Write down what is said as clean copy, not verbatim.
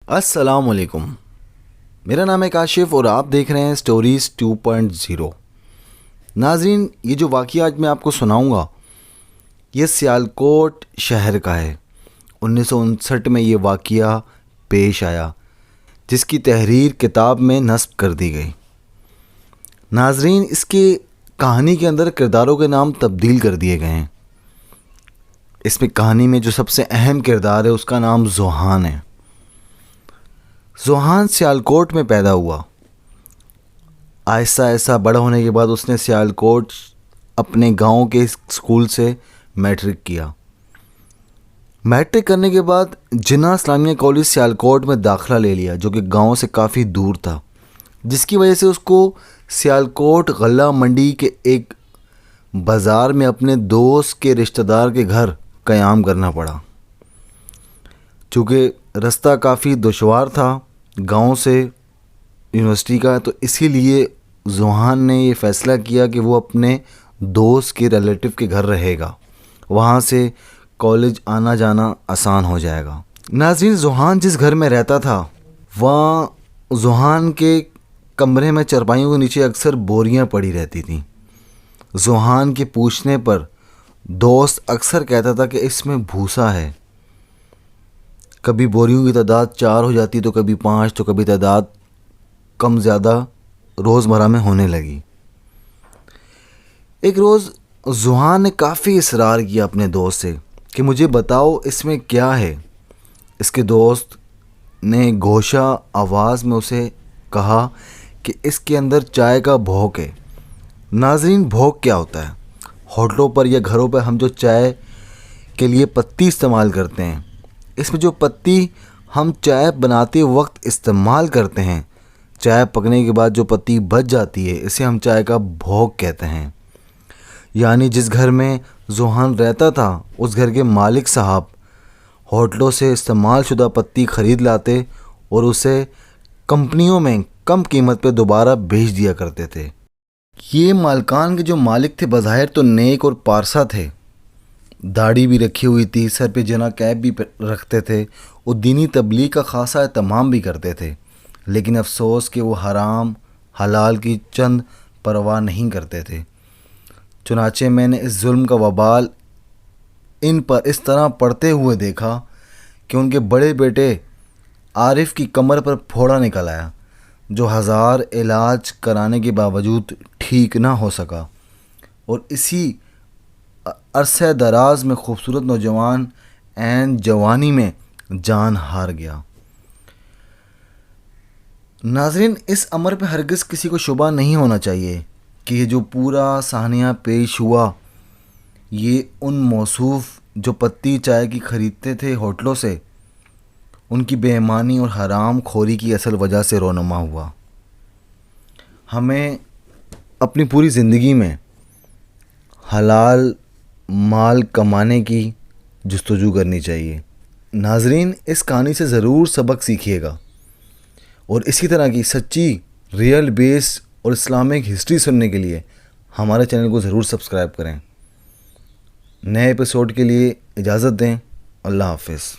السلام علیکم، میرا نام ہے کاشف اور آپ دیکھ رہے ہیں سٹوریز 2.0۔ ناظرین، یہ جو واقعہ آج میں آپ کو سناؤں گا یہ سیالکوٹ شہر کا ہے۔ 1959 میں یہ واقعہ پیش آیا جس کی تحریر کتاب میں نصب کر دی گئی۔ ناظرین، اس کی کہانی کے اندر کرداروں کے نام تبدیل کر دیے گئے ہیں۔ اس میں کہانی میں جو سب سے اہم کردار ہے اس کا نام ذوحان ہے۔ ذوحان سیالکوٹ میں پیدا ہوا۔ آہستہ آہستہ بڑا ہونے کے بعد اس نے سیالکوٹ اپنے گاؤں کے اسکول سے میٹرک کیا۔ میٹرک کرنے کے بعد جناح اسلامیہ کالج سیالکوٹ میں داخلہ لے لیا جو کہ گاؤں سے کافی دور تھا، جس کی وجہ سے اس کو سیالکوٹ غلہ منڈی کے ایک بازار میں اپنے دوست کے رشتہ دار کے گھر قیام کرنا پڑا۔ چونکہ رستہ کافی دشوار تھا گاؤں سے یونیورسٹی کا، تو اسی لیے ذوحان نے یہ فیصلہ کیا کہ وہ اپنے دوست کے ریلیٹو کے گھر رہے گا، وہاں سے کالج آنا جانا آسان ہو جائے گا۔ ناظرین، ذوحان جس گھر میں رہتا تھا وہاں ذوحان کے کمرے میں چرپائیوں کے نیچے اکثر بوریاں پڑی رہتی تھیں۔ ذوحان کے پوچھنے پر دوست اکثر کہتا تھا کہ اس میں بھوسا ہے۔ کبھی بوریوں کی تعداد 4 ہو جاتی تو کبھی 5، تو کبھی تعداد کم زیادہ روزمرہ میں ہونے لگی۔ ایک روز ذوحان نے کافی اصرار کیا اپنے دوست سے کہ مجھے بتاؤ اس میں کیا ہے۔ اس کے دوست نے گوشہ آواز میں اسے کہا کہ اس کے اندر چائے کا بھوگ ہے۔ ناظرین، بھوگ کیا ہوتا ہے؟ ہوٹلوں پر یا گھروں پر ہم جو چائے کے لیے پتی استعمال کرتے ہیں، اس میں جو پتی ہم چائے بناتے وقت استعمال کرتے ہیں، چائے پکنے کے بعد جو پتی بچ جاتی ہے اسے ہم چائے کا بھوگ کہتے ہیں۔ یعنی جس گھر میں ذوحان رہتا تھا اس گھر کے مالک صاحب ہوٹلوں سے استعمال شدہ پتی خرید لاتے اور اسے کمپنیوں میں کم قیمت پہ دوبارہ بیچ دیا کرتے تھے۔ یہ مالکان کے جو مالک تھے بظاہر تو نیک اور پارسا تھے، داڑھی بھی رکھی ہوئی تھی، سر پہ جنا کیپ بھی رکھتے تھے اور دینی تبلیغ کا خاصا اہتمام بھی کرتے تھے، لیکن افسوس کہ وہ حرام حلال کی چند پرواہ نہیں کرتے تھے۔ چنانچہ میں نے اس ظلم کا وبال ان پر اس طرح پڑتے ہوئے دیکھا کہ ان کے بڑے بیٹے عارف کی کمر پر پھوڑا نکل آیا جو 1000 علاج کرانے کے باوجود ٹھیک نہ ہو سکا، اور اسی عرصہ دراز میں خوبصورت نوجوان عین جوانی میں جان ہار گیا۔ ناظرین، اس امر پہ ہرگز کسی کو شبہ نہیں ہونا چاہیے کہ یہ جو پورا سانحہ پیش ہوا یہ ان موصوف جو پتی چائے کی خریدتے تھے ہوٹلوں سے، ان کی بے ایمانی اور حرام خوری کی اصل وجہ سے رونما ہوا۔ ہمیں اپنی پوری زندگی میں حلال مال کمانے کی جستجو کرنی چاہیے۔ ناظرین، اس کہانی سے ضرور سبق سیکھیے گا اور اسی طرح کی سچی ریئل بیس اور اسلامک ہسٹری سننے کے لیے ہمارے چینل کو ضرور سبسکرائب کریں۔ نئے ایپیسوڈ کے لیے اجازت دیں۔ اللہ حافظ۔